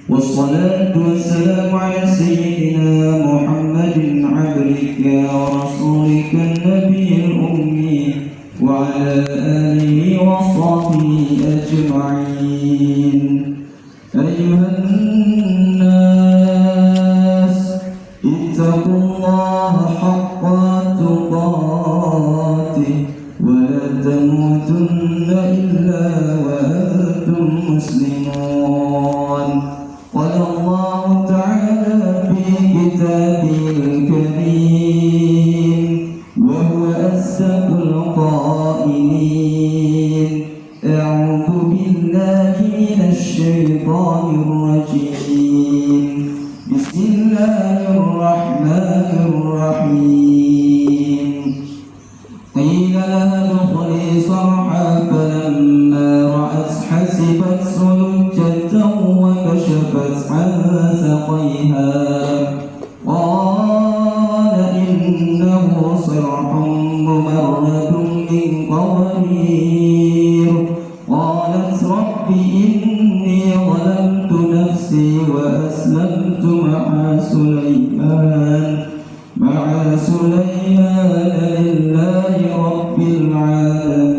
والصلاة والسلام على سيدنا محمد عبدك ورسولك النبي الأمي وعلى آله وصحبه أجمعين. أيها الناس اتقوا الله حق تقاته ولا تموتن إلا وأنتم مسلمون. قال الله تعالى في كتابه الكريم وهو أصدق القائلين: أعوذ بالله من الشيطان الرجيم. بسم الله الرحمن الرحيم. قيل لها ادخلي صرحا فلما رأت حسبته لجة وكشفت عن ساقيها قال إنه صرح ممرد من قوارير. قالت رب إني ظلمت نفسي وأسلمت مع سليمان لله رب العالمين.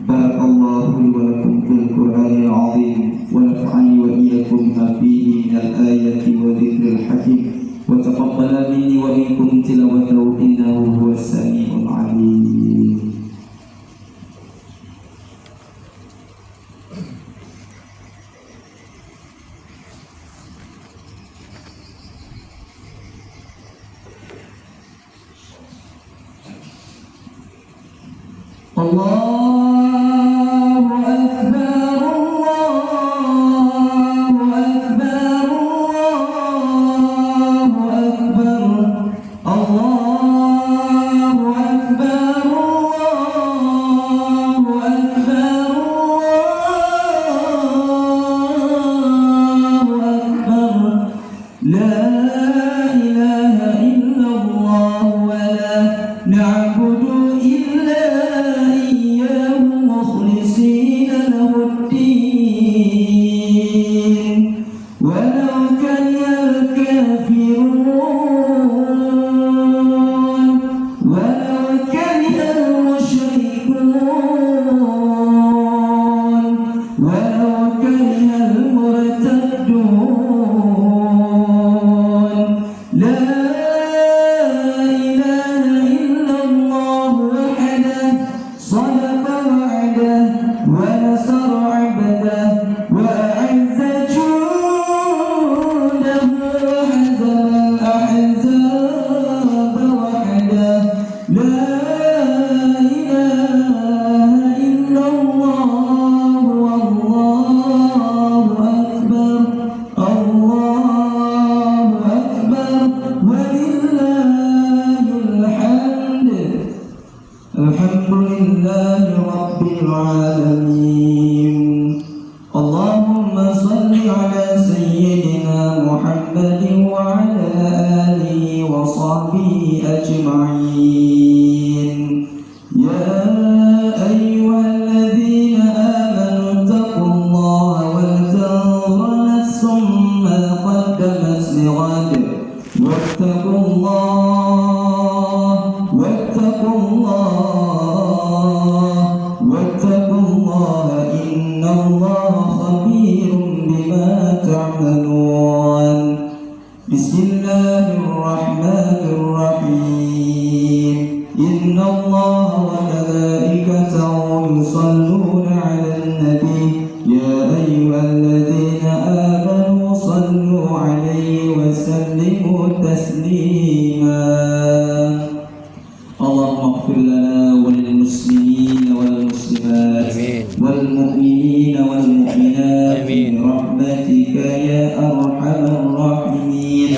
بارك الله لي ولكم في القرآن العظيم ونفعني وإياكم بما فيه من الآيات والذكر الحكيم وتقبل مني ومنكم تلاوته إنه هو السميع العليم. الله أكبر الله أكبر الله أكبر الله أكبر الله أكبر الله أكبر. لا إله إلا الله ولا نعبد إلا إياه مخلصين له الدين ولو كره الكافرون ولو كره المشركون ولو كره المرتدون. لا صدق وعده ونصر عبده وأعز جنده وهزم الأحزاب وحده. لا إله إلا الله والله أكبر الله أكبر ولله الحمد. الحمد لله رب العالمين. اللهم صل على سيدنا محمد وعلى آله وصحبه أجمعين. يا أيها الذين آمنوا اتقوا الله ولتنظر نفس ما قدمت لغد واتقوا الله واتقوا الله إن الله خبير بما تعملون. بسم الله الرحمن الرحيم. إن الله وملائكته يصلون على النبي يا أيها الذين الذين آمنوا صلوا عليه وسلموا تسليما اللهم اغفر لنا وللمسلمين والمسلمات والمؤمنين والمؤمنات برحمتك يا أرحم الراحمين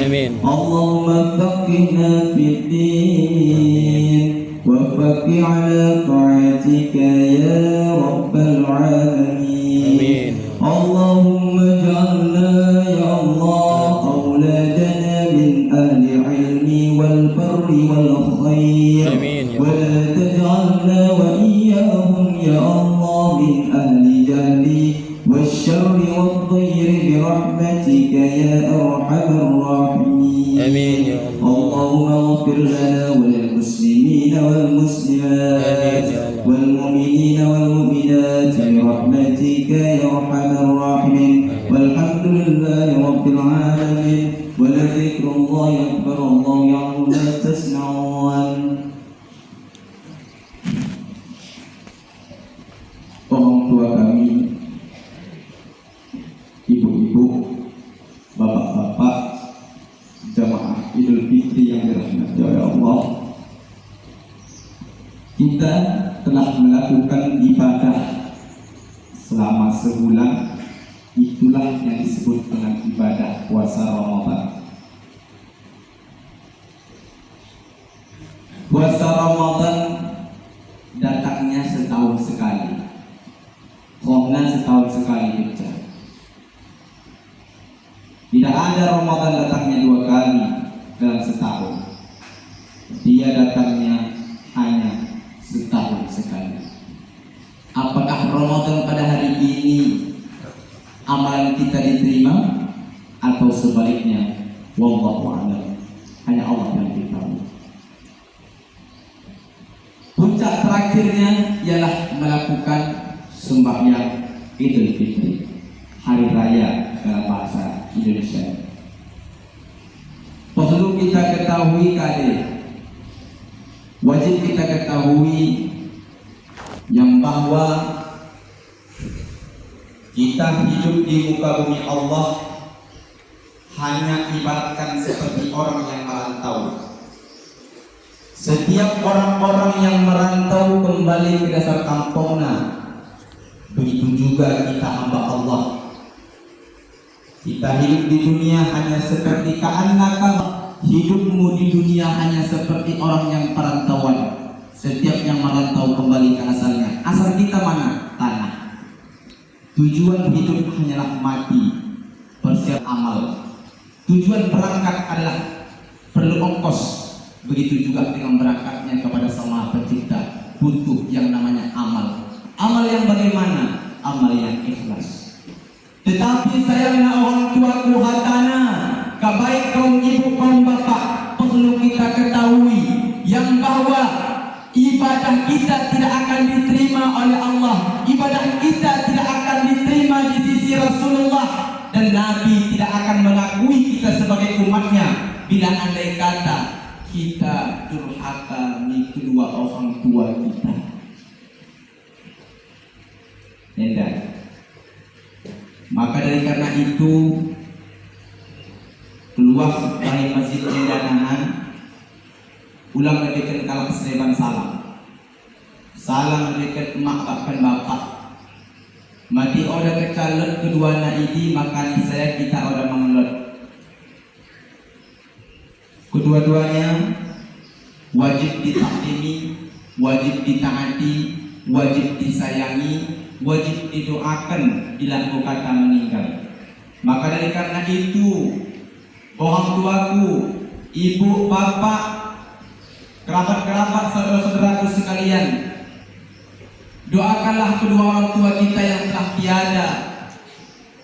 اللهم فقهنا في الدين وفق على طاعتك يا رب العالمين اللهم اجعلنا يا الله أولادنا من أهل العلم والبر والخير ولا تجعلنا وإياهم يا الله من أهل الجهل والشر والضير برحمتك يا أرحم الراحمين اللهم اغفر لنا وللمسلمين والمسلمات والمؤمنين والمؤمنات برحمتك يا أرحم الراحمين والحمد لله رب العالمين ولذكر الله أكبر الله يعلم ما تسمعون. Orang tua kami, ibu-ibu, bapak-bapak, jamaah Idul Fitri yang dirahmati oleh Allah, kita telah melakukan ibadah selama sebulan. Itulah yang disebut dengan ibadah puasa Ramadan. Puasa Ramadan datangnya setahun sekali. Karena setahun sekali saja. Tidak ada Ramadan datangnya 2 kali dalam setahun. Dia datangnya hanya setahun sekali. Apakah Ramadan pada hari ini amalan kita diterima atau sebaliknya? Wallahu a'lam. Hanya Allah yang tahu. Puncak terakhirnya ialah melakukan sembahyang Idul Fitri, hari raya dalam bahasa Indonesia. Perlu kita ketahui wajib kita ketahui yang bahwa kita hidup di muka bumi Allah hanya ibaratkan seperti orang yang merantau. Setiap orang-orang yang merantau kembali ke dasar kampungnya. Begitu juga kita hamba Allah. Kita hidup di dunia hanya seperti ka'annaka. Hidupmu di dunia hanya seperti orang yang perantauan. Setiap yang merantau kembali ke asalnya. Asal kita mana? Tanah. Tujuan hidup hanyalah mati, persiap amal. Tujuan berangkat adalah perlu ongkos. Begitu juga dengan berangkatnya kepada Sang Maha Pencipta, butuh yang namanya amal. Amal yang bagaimana? Amal yang ikhlas. Tetapi sayangnya orang tuaku hatana, kabaik kaum ibu kaum bapak, perlu kita ketahui yang bahwa ibadah kita tidak akan diterima oleh Allah. Ibadah kita tidak akan diterima di sisi Rasulullah, dan Nabi tidak akan mengakui kita sebagai umatnya bila andai kata kita durhaka di kedua orang tua kita. Tidak. Maka dari karena itu keluar dari Masjid Endanahan, ulang lebihkan kalau Sleman salam dekat emak bahkan bapak. Mati orang kecalet kedua naidi, maka saya kita orang mengelut. Kedua-duanya wajib ditaklimi, wajib ditaati, wajib disayangi, wajib didoakan bila engkau kata meninggal. Maka dari karena itu, orang tuaku, ibu, bapak, kerabat-kerabat, saudara-saudaraku sekalian, doakanlah kedua orang tua kita yang telah tiada.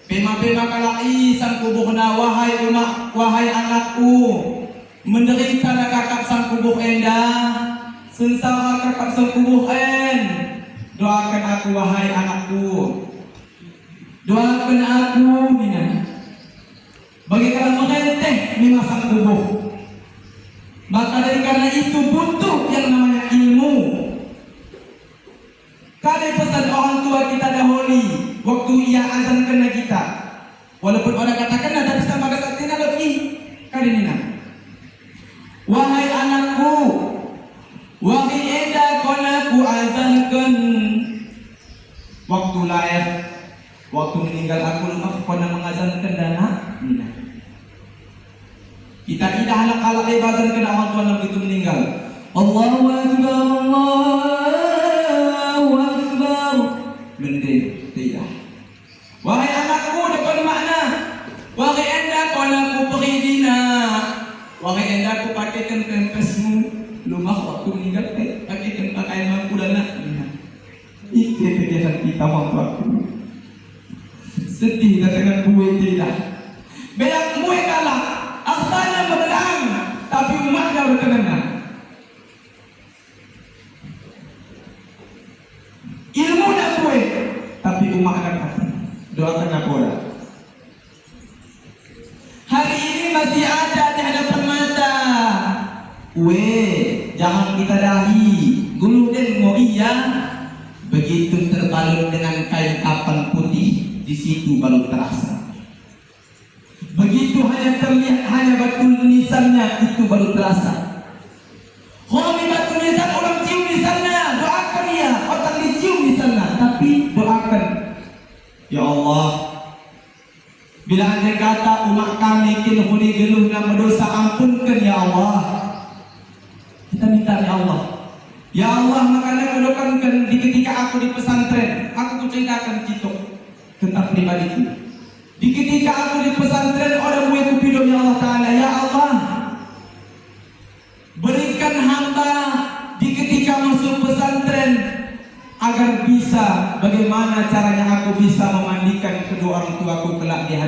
Pema-pema kalai sang kubuhna, wahai umat, wahai anakku, menderita kakak sang kubuh enda, sengsara kakak sang kubuh en. Doakan aku wahai anakku, doakan aku mina. Bagaimana merenteh di masa kubuh. Maka dari karena itu butuh yang namanya ilmu. Kali pesan orang tua kita dahulu waktu ia azan kena kita, Walaupun orang katakan nah tapi sama kesaktian lebih kadinina. Wahai anakku, wahai enda kona ku azankan waktu lahir, waktu meninggal aku lemah kona mengazankan dana nina. Kita tidak halak-halak ibadatan kena orang tua Nabi itu meninggal. Allahu Akbar, Allahu Akbar. Mending tidak. Wahai anakku depan makna. Wahai anda kona ku peridina. Wahai anda ku pakaikan pempesmu. Lumah waktu meninggal pakaikan pakaian mampu dana. Itu kegiatan kita waktu aku. Sedih dengan gue tidak. Banyak gue kalah. Asalnya menang, tapi umatnya berkenan. Ilmu dah gue, tapi umatnya mati. Doakan aku dah. Hari ini masih ada di hadapan mata. Jangan kita dahi. Gulu dan mau iya. Begitu terbalut dengan kain kapan putih, di situ baru terasa. Begitu hanya terlihat hanya batu nisannya itu baru terasa. Homi batu nisan orang cium di sana, doakan ya, otak dicium di sana, tapi doakan. Ya Allah, bila anda kata umat kami kini huni geluh dan berdosa ampunkan ya Allah. Kita minta ya Allah. Ya Allah, makanya kudoakan di ketika aku di pesantren, aku ceritakan citok tentang pribadiku. Di ketika aku di pesantren orang mueku pido ya Allah Ta'ala. Ya Allah, berikan hamba di ketika masuk pesantren agar bisa bagaimana caranya aku bisa memandikan kedua orang tuaku kelak di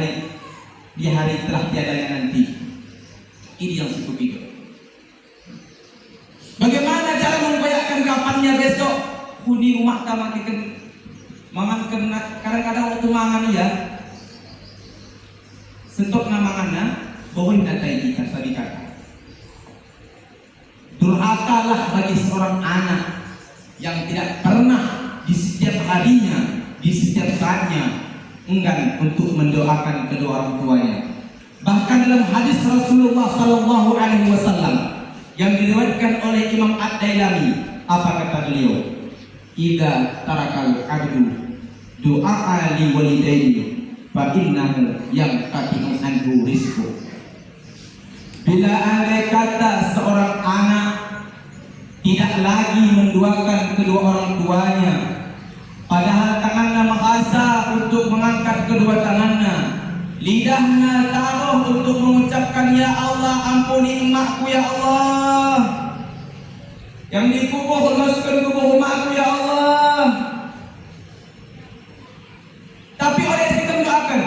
hari telah tiadanya nanti. Ini yang suku pido. Bagaimana cara membayarkan kapannya besok huni rumah kamakikan mangan kena kadang-kadang waktu mangan ya. Sentok namanya bahwa datai kita tadi kata. Durhakalah bagi seorang anak yang tidak pernah di setiap harinya, di setiap saatnya enggan untuk mendoakan kedua orang tuanya. Bahkan dalam hadis Rasulullah Sallallahu Alaihi Wasallam yang diriwayatkan oleh Imam Ad-Dailami, apa kata beliau? Idza tarakal abdu du'a li walidayhi Fa'innahu yang kati'un anhu rizku. Bila andai kata seorang anak tidak lagi mendoakan kedua orang tuanya, padahal tangannya menghasah untuk mengangkat kedua tangannya, lidahnya taruh untuk mengucapkan ya Allah ampuni emakku ya Allah, yang dikubur masukkan kubur emakku ya Allah. Tapi oleh sikap doakan,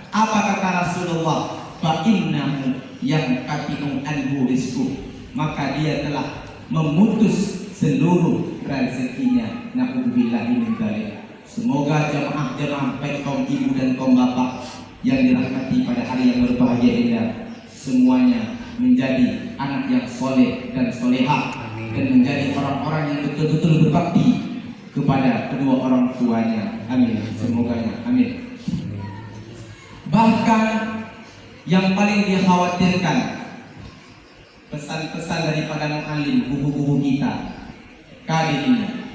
apa kata Rasulullah? Fa'innahu yang kati'un anhu rizku. Maka dia telah memutus seluruh rezekinya. Na'udzubillahi min dzalik. Semoga jamaah-jamaah baik kaum ibu dan kaum bapak yang dirahmati pada hari yang berbahagia ini semuanya menjadi anak yang soleh dan solehah dan menjadi orang-orang yang betul-betul berbakti kepada kedua orang tuanya. Amin. Semoganya. Amin. Bahkan yang paling dikhawatirkan pesan-pesan daripada mu'alim buku-buku kita kali ini.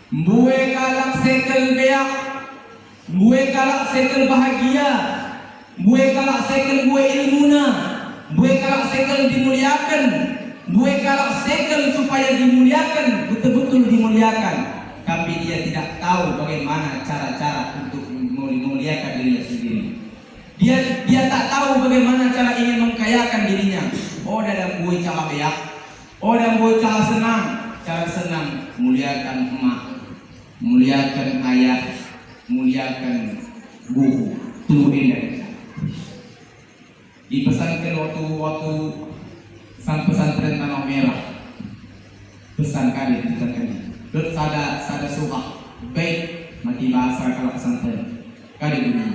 Mbue kalak sekel beak, mbue kalak sekel bahagia, mbue kalak sekel mbue ilmuna, mbue kalak sekel dimuliakan, mbue kalak sekel supaya dimuliakan, betul-betul dimuliakan. Tapi dia tidak tahu bagaimana cara-cara untuk memuliakan dirinya sendiri. Dia tak tahu bagaimana cara ingin mengkayakan dirinya. Oh, dalam gue cara beak, oh dalam gue cara senang. Cara senang muliakan emak, muliakan ayah, muliakan buku. Tunggu ini. Dipesankan waktu sang pesantren Tanah Merah. Pesan kali dipesankan. Terus ada surah baik mati bahasa kalau pesantren kali ini.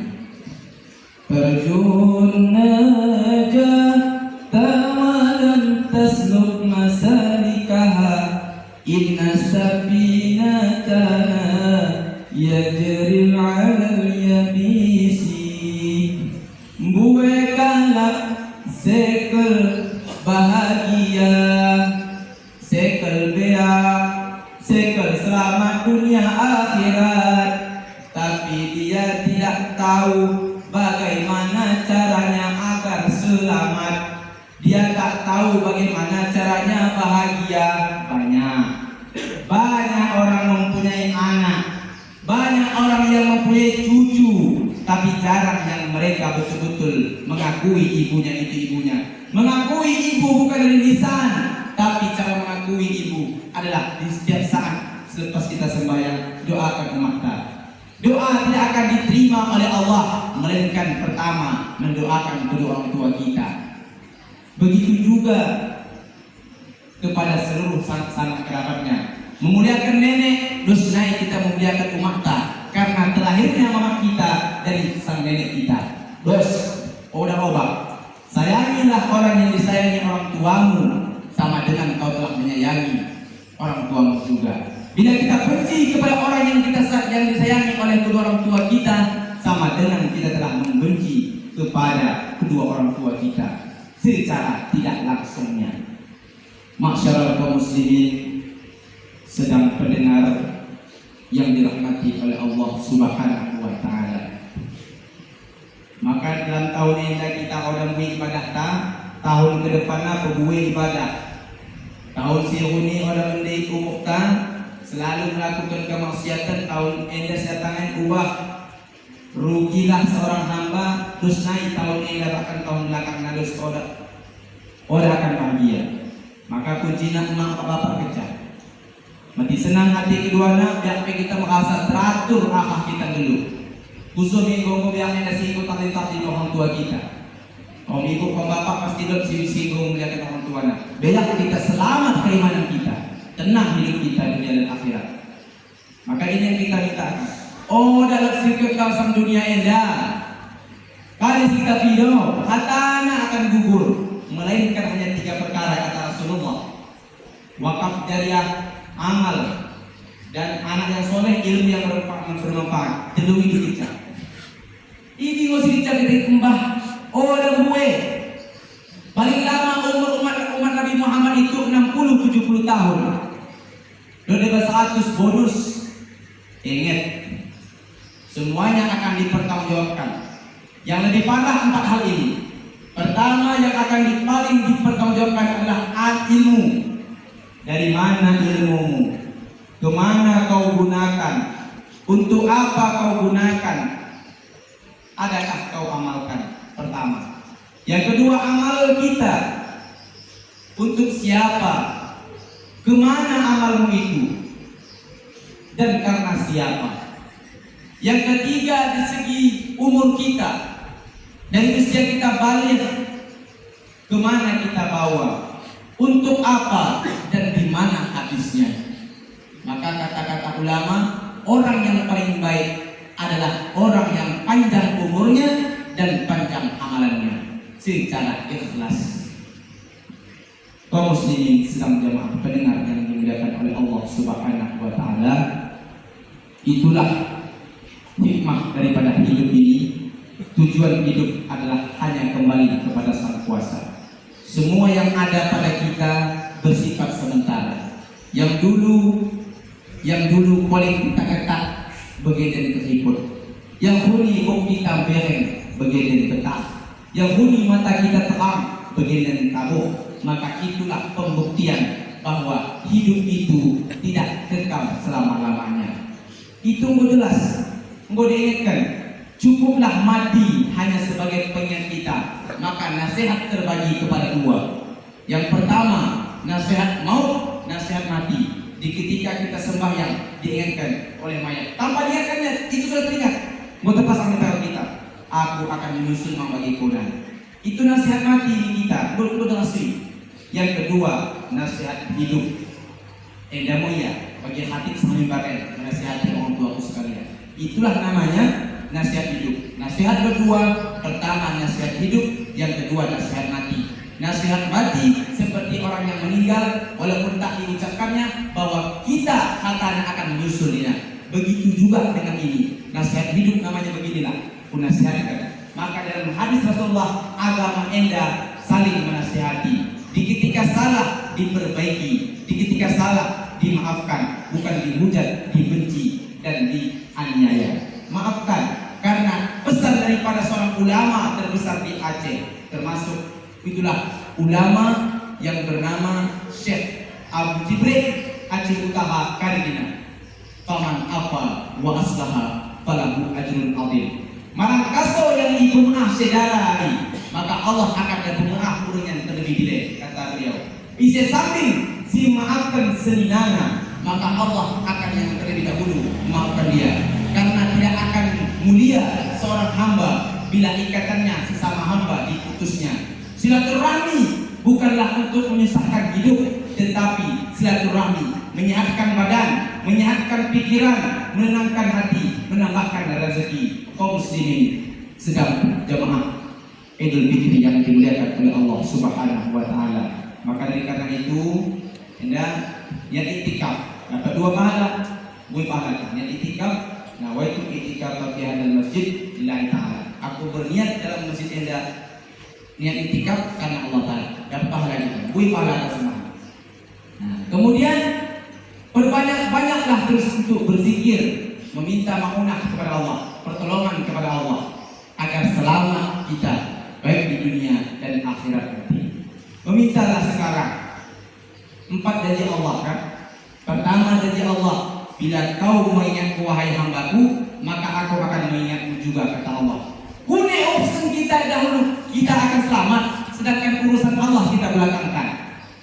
Terjun najah tawalan tasluk masalikaha inna safinatana yajril alal yabisi tahu bagaimana caranya agar selamat. Dia tak tahu bagaimana caranya bahagia. Banyak orang mempunyai anak, banyak orang yang mempunyai cucu, tapi jarang yang mereka betul-betul mengakui ibunya itu ibunya. Mengakui ibu bukan dari lisan, tapi cara mengakui ibu adalah di setiap saat selepas kita sembahyang doakan umat kita. Doa tidak akan diterima oleh Allah melainkan pertama mendoakan kedua orang tua kita. Begitu juga kepada seluruh sanak kerabatnya. Memuliakan nenek, terus naik kita memuliakan umat kita, karena terlahirnya mama kita dari sang nenek kita. Terus, obat, sayangilah orang yang disayangi orang tuamu, sama dengan kau telah menyayangi orang tuamu juga. Bila kita benci kepada orang yang disayangi oleh kedua orang tua kita, sama dengan kita telah membenci kepada kedua orang tua kita secara tidak langsungnya. Masyarakat kaum muslimin sedang pendengar yang dirahmati oleh Allah Subhanahu wa taala. Maka dalam tahun ini kita orang beribadah tahun ke depannya berbuat ibadah. Tahun sihuni orang mendai umukta selalu melakukan kemaksiatan, tahun ini setangan ubah. Rugilah seorang hamba, terus naik tahun ini dapatkan tahun belakang nalus orang akan bahagia. Maka kuncinya emak bapak kerja. Mati senang hati keduanya, biar kita merasa teratur akah kita dulu. Khusus minggu biar kita singgung tadi orang tua kita. Om ibu, om bapak pasti dok singgung melihat orang tuanya. Biar kita selamat keimanan kita, tenang hidup kita dunia dan akhirat. Maka ini yang kita minta. Oh, dalam sirkuit kawasan dunia indah, kali kita video, katanya akan gugur, melainkan hanya 3 perkara kata Rasulullah: wakaf jariah, amal, dan anak yang soleh, ilmu yang bermanfaat. Telui dicicak. Ini ngos dicicak dari kembah. Oh, ada gue. Paling lama umur umat Nabi Muhammad itu 60-70 tahun. Dari 100 bonus. Ingat, semuanya akan dipertanggungjawabkan. Yang lebih parah 4 hal ini. Pertama yang akan paling dipertanggungjawabkan adalah ilmu. Dari mana ilmumu? Kemana kau gunakan? Untuk apa kau gunakan? Adakah kau amalkan? Pertama. Yang kedua, amal kita. Untuk siapa? Kemana amalmu itu? Dan karena siapa? Yang ketiga, di segi umur kita, dari usia kita balik, kemana kita bawa, untuk apa, dan di mana habisnya. Maka kata-kata ulama, orang yang paling baik adalah orang yang panjang umurnya dan panjang amalannya secara ikhlas. Kaum muslimin sedang jamaah pendengar yang dimuliakan oleh Allah Subhanahu wa taala, itulah hikmah daripada hidup ini. Tujuan hidup adalah hanya kembali kepada Sang Kuasa. Semua yang ada pada kita bersifat sementara. Yang dulu paling kita ketak begeden terhibur. Yang huni kok kita bereng begeden tetap. Yang huni mata kita terang begeden tabuh. Maka itulah pembuktian bahwa hidup itu tidak kekal selama-lamanya. Itu jelas. Engkau diingatkan, cukuplah mati hanya sebagai pengingat kita. Maka nasihat terbagi kepada 2. Yang pertama, nasihat maut, nasihat mati. Di ketika kita sembahyang diingatkan oleh mayat. Tanpa diingatkannya, itu sudah teringat. Engkau terpasang di tangan kita. Aku akan menyusul membagi konan. Itu nasihat mati di kita. Engkau nasihat. Yang kedua, nasihat hidup. Endamoya bagi hati sambil baren menasihati orang tuaku sekalian. Itulah namanya nasihat hidup. Nasihat kedua, pertama nasihat hidup, yang kedua nasihat mati. Nasihat mati seperti orang yang meninggal walaupun tak diucapkannya bahwa kita katanya akan menyusulinya. Begitu juga dengan ini. Nasihat hidup namanya beginilah. Kunasihatkan. Maka dalam hadis Rasulullah, agama enda saling menasihati. Di ketika salah diperbaiki, di ketika salah dimaafkan, bukan dihujat, dibenci dan dianiaya. Maafkan karena pesan seorang ulama terbesar di Aceh, termasuk itulah ulama yang bernama Syekh Abu Jibril Aceh Utara Karidina. Faman apa wa aslaha falahu ajrun azim. Marang kaso yang ibumah sedari, maka Allah akan ibumah urunyan terlebih dile, kata beliau. Bisa samping si maafkan seninana, maka Allah akan yang terlebih dahulu memaafkan dia. Karena tidak akan mulia seorang hamba bila ikatannya sesama hamba diputusnya. Silaturahmi bukanlah untuk menyesatkan hidup, tetapi silaturahmi menyehatkan badan, menyehatkan pikiran, menenangkan hati, menambahkan rezeki. Kaum muslimin sedang jamaah Idul Fitri yang dimuliakan oleh Allah Subhanahu wa taala. Maka dari karena itu, Anda yang itikaf dapat 2 pahala, boleh pahala. Yang itikaf, nawaitu itikaf fi hadzal masjid lillahi taala. Aku berniat dalam masjid Anda niat itikaf karena Allah taala. Dapat pahala itu. Boleh pahala semua. Nah, kemudian berbanyak-banyaklah terus untuk berzikir, meminta maunah kepada Allah, pertolongan kepada Allah agar selamat kita baik di dunia dan akhirat nanti. Memintalah sekarang 4 janji Allah kan. Pertama janji Allah, bila kau mengingatku wahai hambaku, maka aku akan mengingatmu juga, kata Allah. Kune urusan kita dahulu, kita akan selamat, sedangkan urusan Allah kita belakangkan.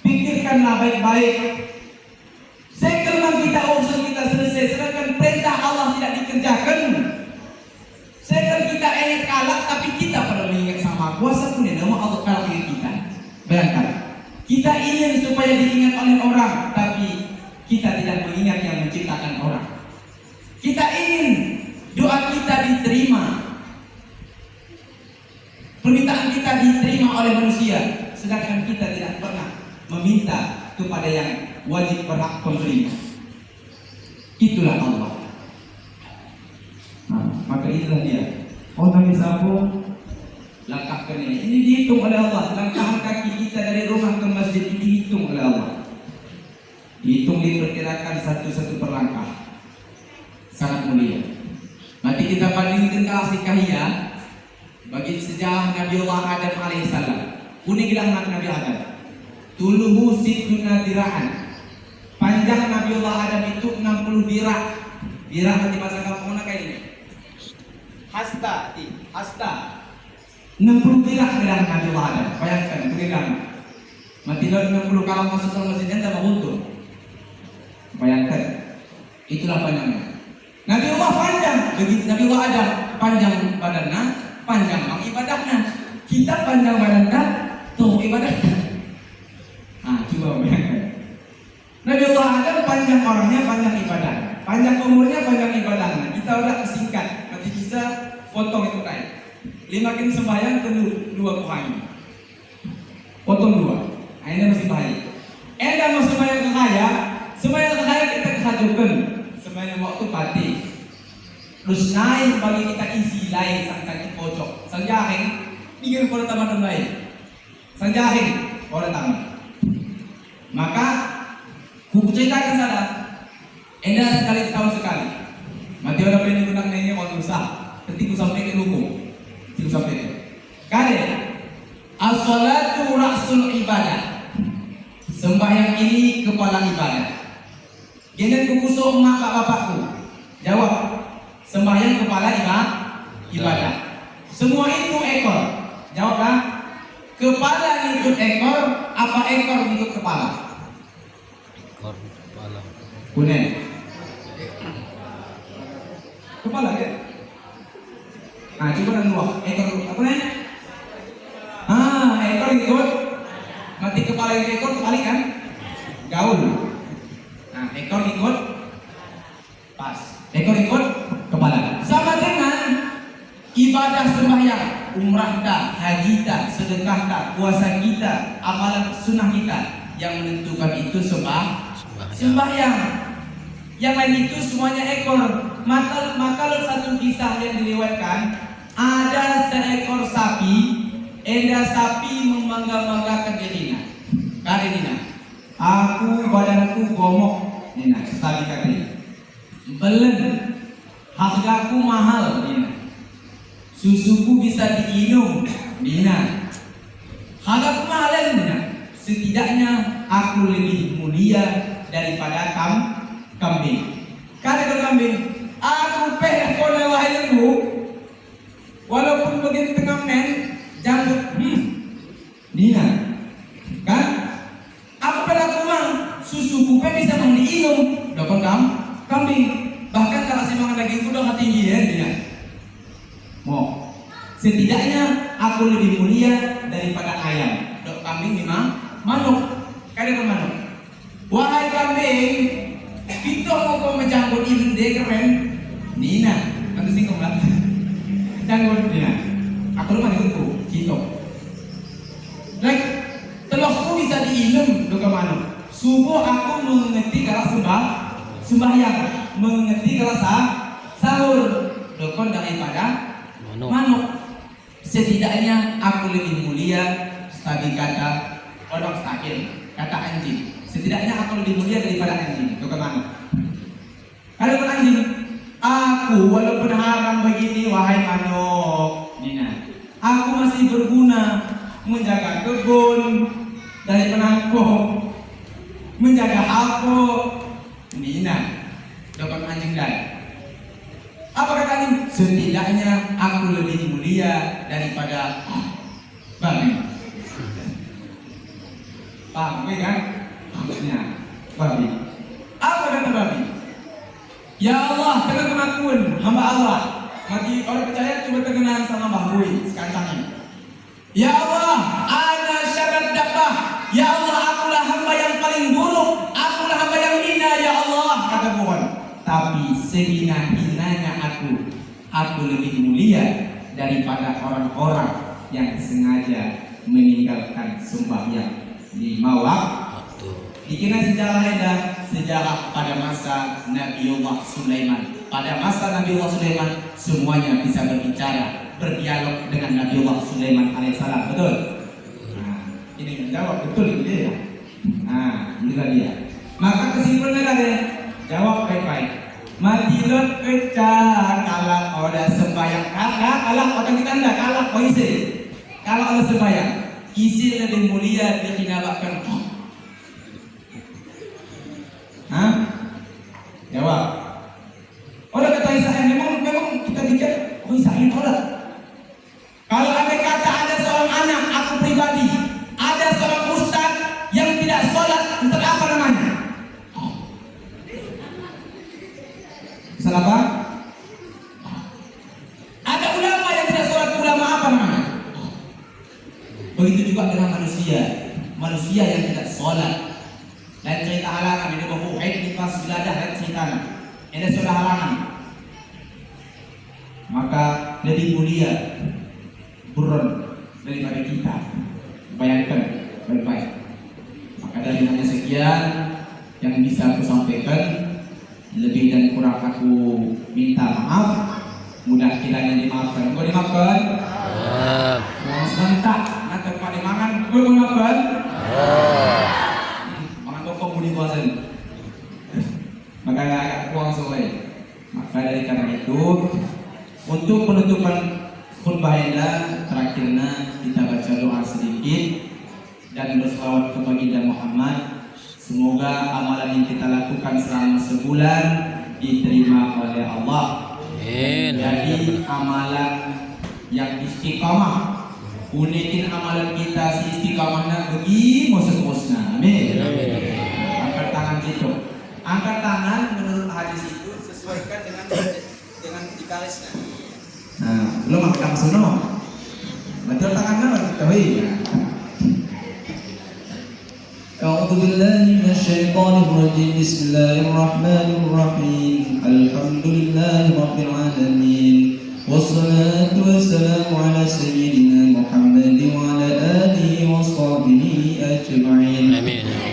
Pikirkanlah baik-baik. Sekarang kita urusan kita selesai, sedangkan perintah Allah tidak dikerjakan. Sekarang kita enak kalah, tapi kita perlu mengingat sama kuasa punya nama Allah kalah dengan kita. Bayangkan, kita ingin supaya diingat oleh orang, tapi kita tidak mengingat yang menciptakan orang. Kita ingin doa kita diterima, permintaan kita diterima oleh manusia, sedangkan kita tidak pernah meminta kepada yang wajib berhak penerima. Itulah Allah. Nah, maka itulah dia. Orang sapu langkah ke ini dihitung oleh Allah. Langkah kaki kita dari rumah ke masjid ini dihitung oleh Allah. Dihitung, diperkirakan satu-satu per langkah. Sangat mulia. Nanti kita bandingkan kasih kahiyah bagi sejarah Nabi Allah Adam alaihissalam. Unigilah anak Nabi Adam. Tuluhu siduna diraan. Panjang Nabi Allah Adam itu 60 dirak. Dirak nanti bahasa kampung mana kayak ini? Hasta. 60 dirak gerak Nabi Allah Adam. Bayangkan, berikan. Mati 60 kalau masuk ke masjidnya tak mau untung. Bayangkan, itulah panjangnya. Nabi Allah panjang, begitu Nabi Allah Adam panjang badannya, panjang ibadahnya. Kita panjang badannya, tuh ibadahnya. Ah, coba bayangkan. Nabi Allah Adam panjang orangnya, panjang ibadahnya, panjang umurnya, panjang ibadahnya. Kita udah kesingkat, nanti bisa potong itu kayak 5 kali sembahyang perlu 2 kuhai. Potong 2. Nah, ini masih baik. Enda mau sembahyang ke kaya, sembahyang ke kaya kita kehajukan. Sembahyang waktu pati. Terus naik bagi kita isi lain sang kaki pojok. Sang jaring, pikir pada taman lain. Sang jaring, pada taman. Maka buku ceritakan sana. Enda sekali tahun sekali. Mati orang pengen gudang nanya mau usah. Ketika sampai ke hukum. Sampai kade as-salatu ra'sul ibadah. Sembahyang ini kepala ibadah. Jangan kukusuk mak bapakku. Jawab. Sembahyang kepala ibadah. Semua itu ekor. Jawablah. Kepala ngikut ekor, apa ekor ngikut kepala? Ekor kepala. Kunen. Kepala kan? Nah, coba dan dua ekor apa nih? Ekor ikut mati kepala yang ekor kebalik kan? Gaul. Nah, ekor ikut pas. Ekor ikut kepala. Sama dengan ibadah sembahyang, umrah dah, haji dah, sedekah dah, puasa kita, amalan sunnah kita, yang menentukan itu sembahyang. Yang lain itu semuanya ekor. Maka satu kisah yang diriwayatkan, ada seekor sapi, sapi membangga-banggakan dirinya. Karenina, aku badanku gomok, nina, sapi katanya. Belen, hargaku mahal, nina. susuku bisa diinum, Nina. Harap kemahalan, Nina. Setidaknya aku lebih mulia daripada kambing. Karena kambing, aku pengen kona wahai lembu. Walaupun begitu tengah men, janggut, Nina, kan? Aku pada kumang, susuku bisa diinum, dokon kambing. Bahkan kalau semangat daging udah tinggi ya, Nina. Mau, setidaknya aku lebih mulia daripada ayam. Dok kambing memang manuk, kadang manuk. Wahai kambing, kita mau menjangkut ide keren, Nina. Nanti singkong lah. Jangkut Nina. Aku rumah itu, kita. Like, telurku bisa diinum dok manuk. Subuh aku mengerti kalau sembahyang, mengerti kalau sahur. Dokon daripada manuk. Setidaknya aku lebih mulia tadi kata orang sakit, kata anjing. Setidaknya aku lebih mulia daripada anjing. Itu kemana? Kalau pun anjing, aku walaupun haram begini wahai manuk, Nina, aku masih berguna menjaga kebun dari penangkung, menjaga aku, Nina. Dokon anjing dan apa kata ini? Setidaknya aku lebih mulia daripada babi. Paham kan? Maksudnya babi. Apa kata babi? Ya Allah, dengan pengakuan hamba Allah. Bagi orang percaya cuma terkenal sama bahui sekantangnya. Ya Allah, ana syarat dakwah. Ya Allah, akulah hamba yang paling buruk. Akulah hamba yang hina, ya Allah, kata pohon. Tapi sehina-hinanya aku lebih mulia daripada orang-orang yang sengaja meninggalkan sembahyang di waktu. Dikira sejarah ada sejarah pada masa Nabiullah Sulaiman. Pada masa Nabiullah Sulaiman semuanya bisa berbicara, berdialog dengan Nabiullah Sulaiman alaihissalam. Betul? Nah, ini menjawab betul itu ya. Nah, inilah dia. Maka kesimpulannya ada jawab baik-baik. Mati lot pecah kalau ada sembahyang kalau orang kita anda kalau kau isi kalau ada sembahyang isi lebih mulia dikinabakan. Jawab. Orang kata Israel memang kita pikir oh Israel tolak. Kalau ada kata ada seorang anak aku pribadi ada seorang ustaz yang tidak sholat, ustaz apa namanya? Ustaz apa? Ada ulama yang tidak sholat, ulama apa namanya? Begitu juga dengan manusia yang tidak sholat. Dan cerita halangan ini bahwa haid pas beladah dan cerita ini sudah halangan. Maka lebih mulia buron daripada kita. Bayangkan baik-baik. Maka dari hanya sekian yang bisa aku sampaikan. Lebih dan kurang aku minta maaf. Mudah kiranya dimaafkan. Kau dimaafkan? Mau sebentar. Nanti Pak dimakan. Kau dimaafkan? Makan toko budi puasan. Maka agak kurang soalnya. Maka dari karena itu, untuk penutupan khutbah ini terakhirnya kita baca doa sedikit dan berselawat kepada Baginda Muhammad. Semoga amalan yang kita lakukan selama sebulan diterima oleh Allah. Jadi amalan yang istiqamah. Unikin amalan kita si istiqamahnya bagi musuh-musuhnya. Amin. Angkat tangan kita. Angkat tangan menurut hadis itu sesuaikan dengan dikalisnya. Nah, belum angkat langsung no. Betul tangannya tahu ya. أعوذ بالله من الشيطان الرجيم بسم الله الرحمن الرحيم الحمد لله رب العالمين والصلاة والسلام على سيدنا محمد وعلى آله وصحبه أجمعين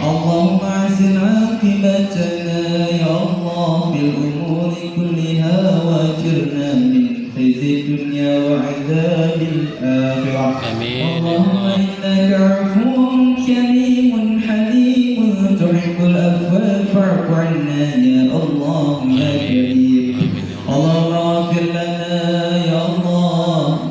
اللهم أحسن عاقبتنا يا الله في الأمور كلها وأجرنا من خزي الدنيا وعذاب الآخرة اللهم إنك عفو كريم حليم تحب العفو فاعف عنا يا الله يا كريم اللهم اغفر لنا يا الله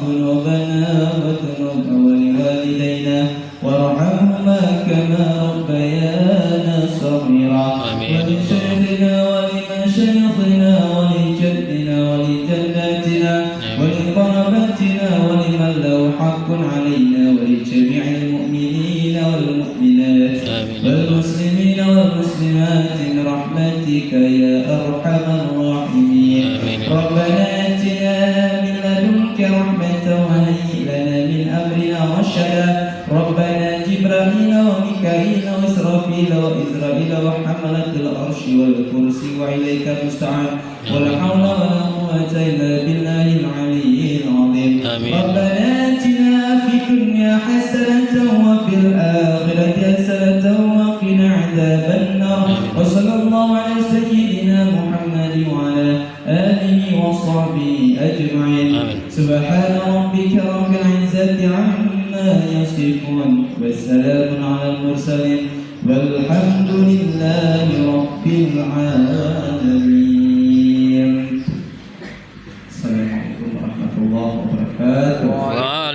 رشدا ربنا جبرائيل وميكائيل وإسرافيل وإسرائيل وحملة العرش والكرسي وإليك المستعان ولا حول ولا قوة إلا بالله العلي العظيم آمين. ربنا آتنا في الدنيا حسنة وفي الآخرة حسنة وقنا عذاب النار وصلى الله على سيدنا محمد وعلى آله وصحبه أجمعين سبحان ربك رب العزة عما يصفون والسلام على المرسلين والحمد لله رب العالمين.